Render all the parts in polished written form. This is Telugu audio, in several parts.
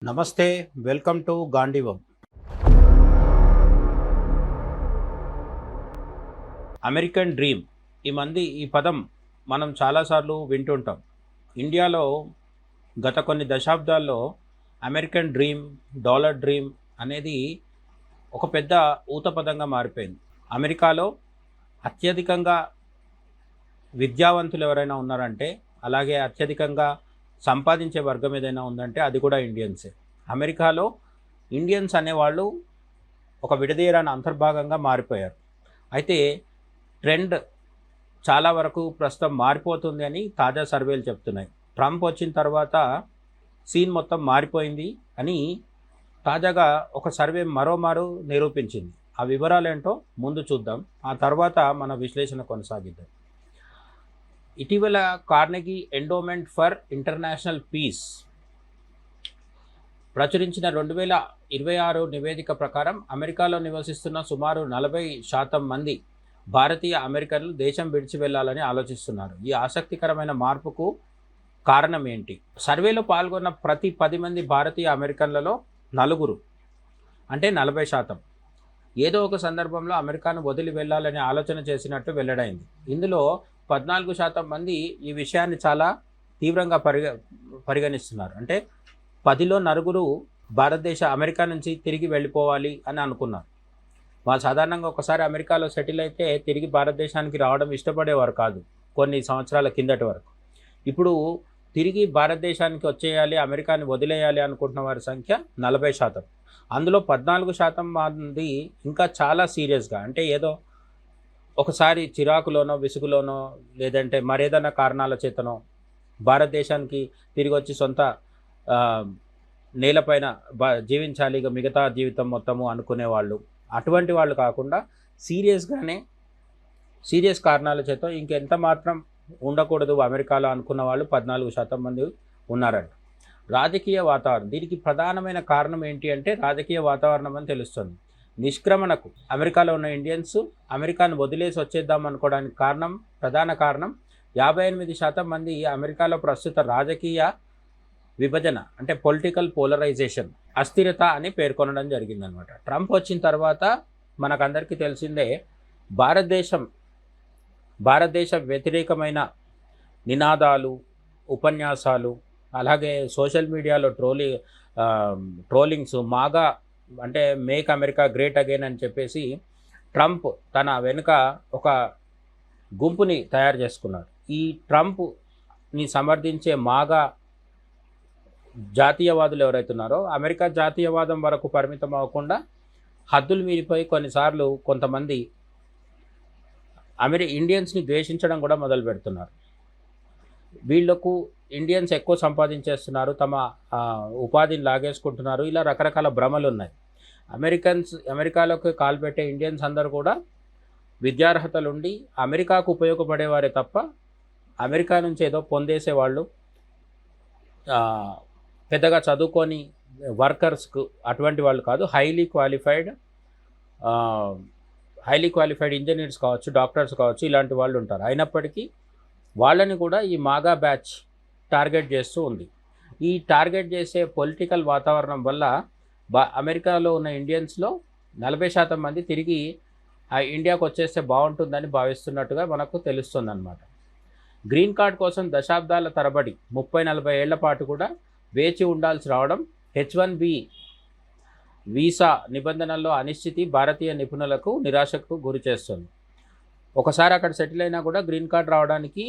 నమస్తే, వెల్కమ్ టు గాంధీవం. అమెరికన్ డ్రీమ్ ఈ పదం మనం చాలాసార్లు వింటుంటాం. ఇండియాలో గత కొన్ని దశాబ్దాల్లో అమెరికన్ డ్రీమ్, డాలర్ డ్రీమ్ అనేది ఒక పెద్ద ఊతపదంగా మారిపోయింది. అమెరికాలో అత్యధికంగా విద్యావంతులు ఎవరైనా ఉన్నారంటే, అలాగే అత్యధికంగా సంపాదించే వర్గం ఏదైనా ఉందంటే అది కూడా ఇండియన్సే. అమెరికాలో ఇండియన్స్ అనేవాళ్ళు ఒక విడదీయరాని అంతర్భాగంగా మారిపోయారు. అయితే ట్రెండ్ చాలా వరకు ప్రస్తుతం మారిపోతుంది అని తాజా సర్వేలు చెప్తున్నాయి. ట్రంప్ వచ్చిన తర్వాత సీన్ మొత్తం మారిపోయింది అని తాజాగా ఒక సర్వే మరోమారు నిరూపించింది. ఆ వివరాలేంటో ముందు చూద్దాం, ఆ తర్వాత మన విశ్లేషణ కొనసాగిద్దాం. ఇటీవల Carnegie Endowment for International Peace ప్రచురించిన 2026 నివేదిక ప్రకారం అమెరికాలో నివసిస్తున్న సుమారు 40% మంది భారతీయ అమెరికన్లు దేశం విడిచి వెళ్ళాలని ఆలోచిస్తున్నారు. ఈ ఆసక్తికరమైన మార్పుకు కారణం ఏంటి? సర్వేలో పాల్గొన్న ప్రతి 10 మంది భారతీయ అమెరికన్లలో నలుగురు, అంటే 40%, ఏదో ఒక సందర్భంలో అమెరికాను వదిలి వెళ్ళాలని ఆలోచన చేసినట్టు వెల్లడైంది. ఇందులో 14% మంది ఈ విషయాన్ని చాలా తీవ్రంగా పరిగణిస్తున్నారు. అంటే 10లో నలుగురు అమెరికా నుంచి తిరిగి వెళ్ళిపోవాలి అని అనుకున్నారు. వాళ్ళు సాధారణంగా ఒకసారి అమెరికాలో సెటిల్ అయితే తిరిగి భారతదేశానికి రావడం ఇష్టపడేవారు కాదు కొన్ని సంవత్సరాల కిందటి వరకు. ఇప్పుడు తిరిగి భారతదేశానికి వచ్చేయాలి, అమెరికాని వదిలేయాలి అనుకుంటున్న వారి సంఖ్య 40%. అందులో 14% మంది ఇంకా చాలా సీరియస్గా, అంటే ఏదో ఒకసారి చిరాకులోనో విసుగులోనో లేదంటే మరేదైనా కారణాల చేతనో భారతదేశానికి తిరిగి వచ్చి సొంత నేలపైన జీవించాలి ఇక మిగతా జీవితం మొత్తము అనుకునేవాళ్ళు. అటువంటి వాళ్ళు కాకుండా సీరియస్ కారణాల చేత ఇంకెంత మాత్రం ఉండకూడదు అమెరికాలో అనుకున్న వాళ్ళు 14% మంది ఉన్నారంట. రాజకీయ వాతావరణం దీనికి ప్రధానమైన కారణం ఏంటి అంటే రాజకీయ వాతావరణం అని తెలుస్తుంది. నిష్క్రమణకు అమెరికాలో ఉన్న ఇండియన్స్ అమెరికాను వదిలేసి వచ్చేద్దాం అనుకోవడానికి ప్రధాన కారణం 58% మంది అమెరికాలో ప్రస్తుత రాజకీయ విభజన, అంటే పొలిటికల్ పోలరైజేషన్, అస్థిరత అని పేర్కొనడం జరిగిందనమాట. ట్రంప్ వచ్చిన తర్వాత మనకందరికీ తెలిసిందే భారతదేశ వ్యతిరేకమైన నినాదాలు, ఉపన్యాసాలు, అలాగే సోషల్ మీడియాలో ట్రోలింగ్స్, మాగా అంటే మేక్ అమెరికా గ్రేట్ అగైన్ అని చెప్పేసి ట్రంప్ తన వెనుక ఒక గుంపుని తయారు చేసుకున్నాడు. ఈ ట్రంప్ని సమర్థించే మాగా జాతీయవాదులు ఎవరైతే ఉన్నారో అమెరికా జాతీయవాదం వరకు పరిమితం అవ్వకుండా హద్దులు మీరిపోయి కొన్నిసార్లు కొంతమంది ఇండియన్స్ని ద్వేషించడం కూడా మొదలు పెడుతున్నారు. వీళ్లకు ఇండియన్స్ ఎక్కువ సంపాదించేస్తున్నారు, తమ ఉపాధిని లాగేసుకుంటున్నారు, ఇలా రకరకాల భ్రమలు ఉన్నాయి. అమెరికాలోకి కాల్పెట్టే ఇండియన్స్ అందరూ కూడా విద్యార్హతలుండి అమెరికాకు ఉపయోగపడేవారే తప్ప అమెరికా నుంచి ఏదో పొందేసేవాళ్ళు, పెద్దగా చదువుకొని వర్కర్స్కు అటువంటి వాళ్ళు కాదు. హైలీ క్వాలిఫైడ్ ఇంజనీర్స్ కావచ్చు, డాక్టర్స్ కావచ్చు, ఇలాంటి వాళ్ళు ఉంటారు. అయినప్పటికీ వాళ్ళని కూడా ఈ మాగా బ్యాచ్ టార్గెట్ చేస్తూ ఉంది. ఈ టార్గెట్ చేసే పొలిటికల్ వాతావరణం వల్ల అమెరికాలో ఉన్న ఇండియన్స్లో 40% మంది తిరిగి ఇండియాకు వచ్చేస్తే బాగుంటుందని భావిస్తున్నట్టుగా మనకు తెలుస్తుంది అన్నమాట. గ్రీన్ కార్డ్ కోసం దశాబ్దాల తరబడి 30-40 ఏళ్ల పాటు కూడా వేచి ఉండాల్సి రావడం, H-1B వీసా నిబంధనల్లో అనిశ్చితి భారతీయ నిపుణులకు నిరాశకు గురి చేస్తుంది. ఒకసారి అక్కడ సెటిల్ అయినా కూడా గ్రీన్ కార్డ్ రావడానికి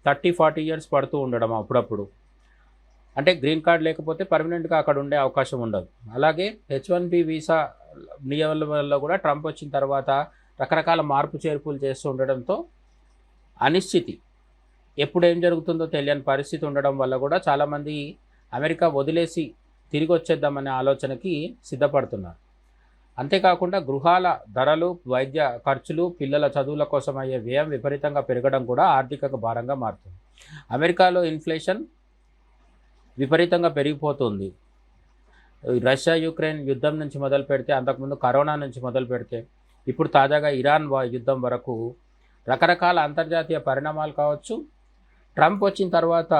30-40 ఇయర్స్ పడుతూ ఉండడం అప్పుడప్పుడు. అంటే గ్రీన్ కార్డ్ లేకపోతే పర్మనెంట్గా అక్కడ ఉండే అవకాశం ఉండదు. అలాగే H-1B వీసా నియమాలలో కూడా ట్రంప్ వచ్చిన తర్వాత రకరకాల మార్పు చేర్పులు చేస్తూ ఉండడంతో అనిశ్చితి, ఎప్పుడు ఏం జరుగుతుందో తెలియని పరిస్థితి ఉండడం వల్ల కూడా చాలామంది అమెరికా వదిలేసి తిరిగి వచ్చేద్దామనే ఆలోచనకి సిద్ధపడుతున్నారు. అంతేకాకుండా గృహాల ధరలు, వైద్య ఖర్చులు, పిల్లల చదువుల కోసం అయ్యే వ్యయం విపరీతంగా పెరగడం కూడా ఆర్థిక భారంగా మారుతుంది. అమెరికాలో ఇన్ఫ్లేషన్ విపరీతంగా పెరిగిపోతుంది. రష్యా యుక్రెయిన్ యుద్ధం నుంచి మొదలు పెడితే, అంతకుముందు కరోనా నుంచి మొదలు పెడితే, ఇప్పుడు తాజాగా ఇరాన్ యుద్ధం వరకు రకరకాల అంతర్జాతీయ పరిణామాలు కావచ్చు. ట్రంప్ వచ్చిన తర్వాత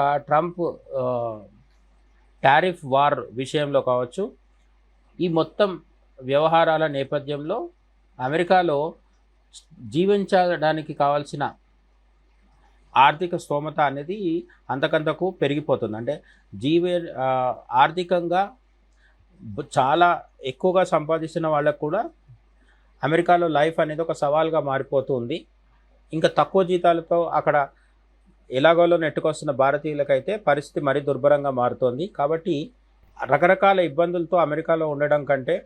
టారిఫ్ వార్ విషయంలో కావచ్చు, ఈ మొత్తం వ్యవహారాల నేపథ్యంలో అమెరికాలో జీవించడానికి కావాల్సిన ఆర్థిక స్తోమత అనేది అంతకంతకు పెరిగిపోతుంది. అంటే జీవే ఆర్థికంగా చాలా ఎక్కువగా సంపాదిస్తున్న వాళ్ళకు కూడా అమెరికాలో లైఫ్ అనేది ఒక సవాల్గా మారిపోతుంది. ఇంకా తక్కువ జీతాలతో అక్కడ ఎలాగోలో నెట్టుకొస్తున్న భారతీయులకైతే పరిస్థితి మరీ దుర్భరంగా మారుతోంది. కాబట్టి రకరకాల ఇబ్బందులతో అమెరికాలో ఉండడం కంటే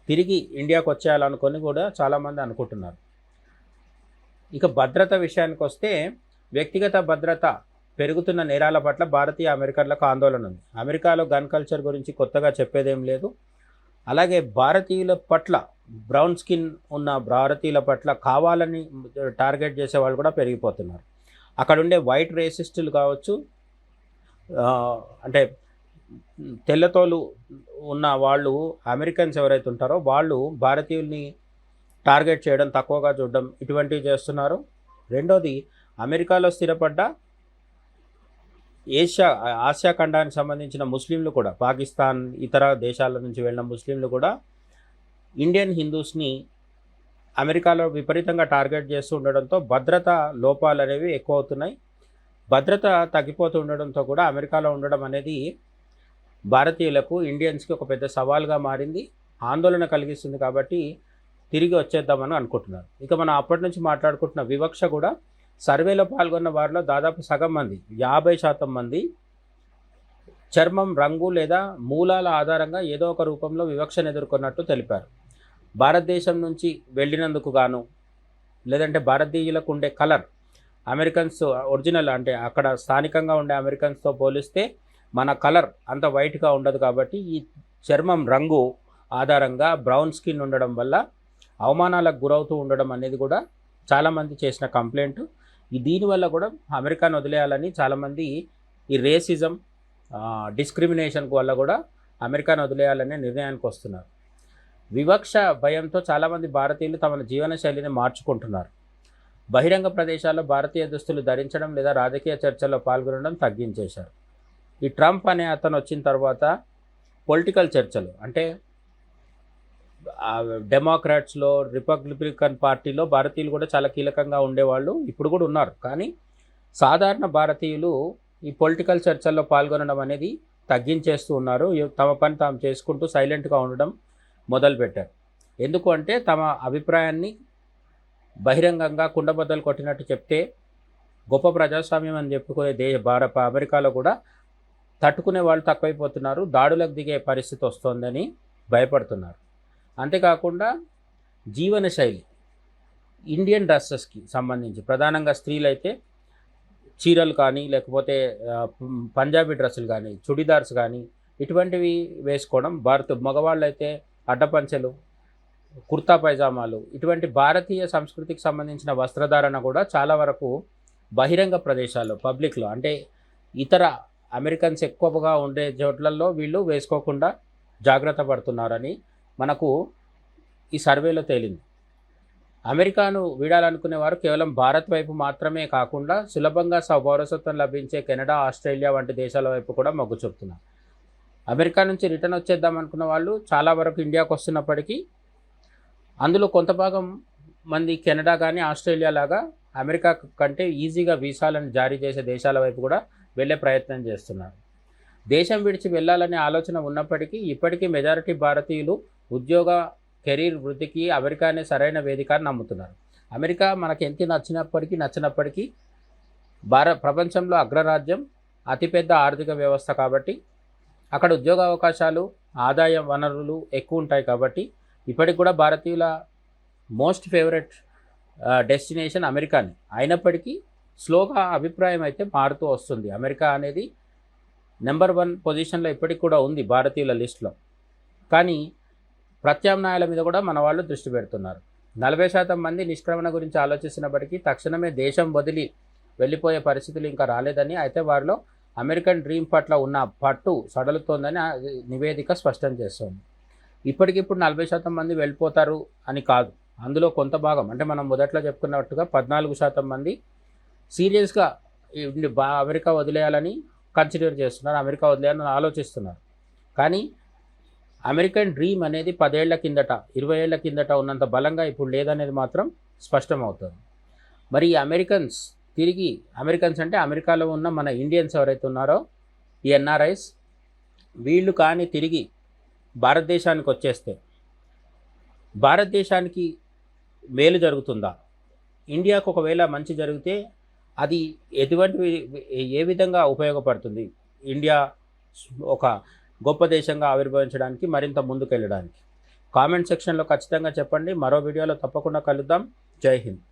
తిరిగి ఇండియాకు వచ్చేయాలనుకొని కూడా చాలామంది అనుకుంటున్నారు. ఇక భద్రత విషయానికి వస్తే, వ్యక్తిగత భద్రత పెరుగుతున్న నేరాల పట్ల భారతీయ అమెరికన్లకు ఆందోళన ఉంది. అమెరికాలో గన్ కల్చర్ గురించి కొత్తగా చెప్పేదేం లేదు. అలాగే భారతీయుల పట్ల, బ్రౌన్ స్కిన్ ఉన్న భారతీయుల పట్ల కావాలని టార్గెట్ చేసే వాళ్ళు కూడా పెరిగిపోతున్నారు. అక్కడ ఉండే వైట్ రేసిస్టులు కావచ్చు, అంటే తెల్లతోలు ఉన్న వాళ్ళు, అమెరికన్స్ ఎవరైతే ఉంటారో వాళ్ళు భారతీయుల్ని టార్గెట్ చేయడం, తక్కువగా చూడడం, ఇటువంటివి చేస్తున్నారు. రెండోది, అమెరికాలో స్థిరపడ్డ ఆసియా ఖండానికి సంబంధించిన ముస్లింలు కూడా, పాకిస్తాన్ ఇతర దేశాల నుంచి వెళ్ళిన ముస్లింలు కూడా ఇండియన్ హిందూస్ని అమెరికాలో విపరీతంగా టార్గెట్ చేస్తూ ఉండడంతో భద్రత లోపాలు అనేవి ఎక్కువ అవుతున్నాయి. భద్రత తగ్గిపోతూ ఉండడంతో కూడా అమెరికాలో ఉండడం అనేది భారతీయులకు, ఇండియన్స్కి ఒక పెద్ద సవాల్గా మారింది, ఆందోళన కలిగిస్తుంది. కాబట్టి తిరిగి వచ్చేద్దామని అనుకుంటున్నారు. ఇక మనం అప్పటి నుంచి మాట్లాడుకుంటున్న వివక్ష కూడా, సర్వేలో పాల్గొన్న వారిలో దాదాపు సగం మంది, 50% మంది చర్మం రంగు లేదా మూలాల ఆధారంగా ఏదో ఒక రూపంలో వివక్షను ఎదుర్కొన్నట్టు తెలిపారు. భారతదేశం నుంచి వెళ్ళినందుకు గాను, లేదంటే భారతీయులకు ఉండే కలర్ అమెరికన్స్ ఒరిజినల్, అంటే అక్కడ స్థానికంగా ఉండే అమెరికన్స్తో పోలిస్తే మన కలర్ అంత వైట్గా ఉండదు. కాబట్టి ఈ చర్మం రంగు ఆధారంగా బ్రౌన్ స్కిన్ ఉండడం వల్ల అవమానాలకు గురవుతూ ఉండడం అనేది కూడా చాలామంది చేసిన కంప్లైంట్. దీనివల్ల కూడా అమెరికాను వదిలేయాలని చాలామంది ఈ రేసిజం, డిస్క్రిమినేషన్ వల్ల కూడా అమెరికాను వదిలేయాలనే నిర్ణయానికి వస్తున్నారు. వివక్ష భయంతో చాలామంది భారతీయులు తమ జీవన శైలిని మార్చుకుంటున్నారు. బహిరంగ ప్రదేశాల్లో భారతీయ దుస్తులు ధరించడం లేదా రాజకీయ చర్చల్లో పాల్గొనడం తగ్గించేశారు. ఈ ట్రంప్ అనే అతను వచ్చిన తర్వాత పొలిటికల్ చర్చలు, అంటే డెమోక్రాట్స్లో, రిపబ్లికన్ పార్టీలో భారతీయులు కూడా చాలా కీలకంగా ఉండేవాళ్ళు, ఇప్పుడు కూడా ఉన్నారు. కానీ సాధారణ భారతీయులు ఈ పొలిటికల్ చర్చల్లో పాల్గొనడం అనేది తగ్గించేస్తూ ఉన్నారు. తమ పని తాము చేసుకుంటూ సైలెంట్గా ఉండడం మొదలుపెట్టారు. ఎందుకు అంటే తమ అభిప్రాయాన్ని బహిరంగంగా కుండబద్దలు కొట్టినట్టు చెప్తే గొప్ప ప్రజాస్వామ్యం అని చెప్పుకునే అమెరికాలో కూడా తట్టుకునే వాళ్ళు తక్కువైపోతున్నారు, దాడులకు దిగే పరిస్థితి వస్తుందని భయపడుతున్నారు. అంతేకాకుండా జీవనశైలి, ఇండియన్ డ్రెస్సెస్కి సంబంధించి ప్రధానంగా స్త్రీలైతే చీరలు కానీ, లేకపోతే పంజాబీ డ్రెస్సులు కానీ, చుడిదార్స్ కానీ ఇటువంటివి వేసుకోవడం, మగవాళ్ళు అయితే అడ్డపంచెలు, కుర్తా పైజామాలు, ఇటువంటి భారతీయ సంస్కృతికి సంబంధించిన వస్త్రధారణ కూడా చాలా వరకు బహిరంగ ప్రదేశాల్లో, పబ్లిక్లో, అంటే ఇతర అమెరికన్స్ ఎక్కువగా ఉండే చోట్లలో వీళ్ళు వేసుకోకుండా జాగ్రత్త పడుతున్నారని మనకు ఈ సర్వేలో తేలింది. అమెరికాను వీడాలనుకునే వారు కేవలం భారత్ వైపు మాత్రమే కాకుండా సులభంగా పౌరసత్వం లభించే కెనడా, ఆస్ట్రేలియా వంటి దేశాల వైపు కూడా మొగ్గు చూపుతున్నారు. అమెరికా నుంచి రిటర్న్ వచ్చేద్దాం అనుకున్న వాళ్ళు చాలా వరకు ఇండియాకు వస్తున్నప్పటికీ అందులో కొంత భాగం మంది కెనడా కానీ, ఆస్ట్రేలియా లాగా అమెరికా కంటే ఈజీగా వీసాలను జారీ చేసే దేశాల వైపు కూడా వెళ్ళే ప్రయత్నం చేస్తున్నారు. దేశం విడిచి వెళ్ళాలనే ఆలోచన ఉన్నప్పటికీ ఇప్పటికీ మెజారిటీ భారతీయులు ఉద్యోగ, కెరీర్ వృద్ధికి అమెరికానే సరైన వేదిక అని నమ్ముతున్నారు. అమెరికా మనకి ఎంత నచ్చినప్పటికీ ప్రపంచంలో అగ్రరాజ్యం, అతిపెద్ద ఆర్థిక వ్యవస్థ కాబట్టి అక్కడ ఉద్యోగ అవకాశాలు, ఆదాయ వనరులు ఎక్కువ ఉంటాయి. కాబట్టి ఇప్పటికి కూడా భారతీయుల మోస్ట్ ఫేవరెట్ డెస్టినేషన్ అమెరికాని. అయినప్పటికీ స్లోగా అభిప్రాయం అయితే మారుతూ వస్తుంది. అమెరికా అనేది నెంబర్ 1 పొజిషన్లో ఇప్పటికి కూడా ఉంది భారతీయుల లిస్టులో. కానీ ప్రత్యామ్నాయాల మీద కూడా మన వాళ్ళు దృష్టి పెడుతున్నారు. 40% మంది నిష్క్రమణ గురించి ఆలోచిస్తున్నప్పటికీ తక్షణమే దేశం వదిలి వెళ్ళిపోయే పరిస్థితులు ఇంకా రాలేదని, అయితే వారిలో అమెరికన్ డ్రీమ్ పట్ల ఉన్న పట్టు సడలుతోందని నివేదిక స్పష్టం చేస్తోంది. ఇప్పటికిప్పుడు 40% మంది వెళ్ళిపోతారు అని కాదు, అందులో కొంత భాగం, అంటే మనం మొదట్లో చెప్పుకున్నట్టుగా 14% మంది సీరియస్గా అమెరికా వదిలేయాలని కన్సిడర్ చేస్తున్నారు, అమెరికా వదిలేయాలని ఆలోచిస్తున్నారు. కానీ అమెరికన్ డ్రీమ్ అనేది 10 ఏళ్ల కిందట 20 ఏళ్ల కిందట ఉన్నంత బలంగా ఇప్పుడు లేదనేది మాత్రం స్పష్టమవుతుంది. మరి ఈ అమెరికన్స్ అంటే అమెరికాలో ఉన్న మన ఇండియన్స్ ఎవరైతే ఉన్నారో ఈ ఎన్ఆర్ఐస్, వీళ్ళు కానీ తిరిగి భారతదేశానికి వచ్చేస్తే భారతదేశానికి మేలు జరుగుతుందా? ఇండియాకు ఒకవేళ మంచి జరిగితే అది ఏ విధంగా ఉపయోగపడుతుంది ఇండియా ఒక గొప్ప దేశంగా ఆవిర్భవించడానికి, మరింత ముందుకు వెళ్ళడానికి? కామెంట్ సెక్షన్లో ఖచ్చితంగా చెప్పండి. మరో వీడియోలో తప్పకుండా కలుద్దాం. జై హింద్.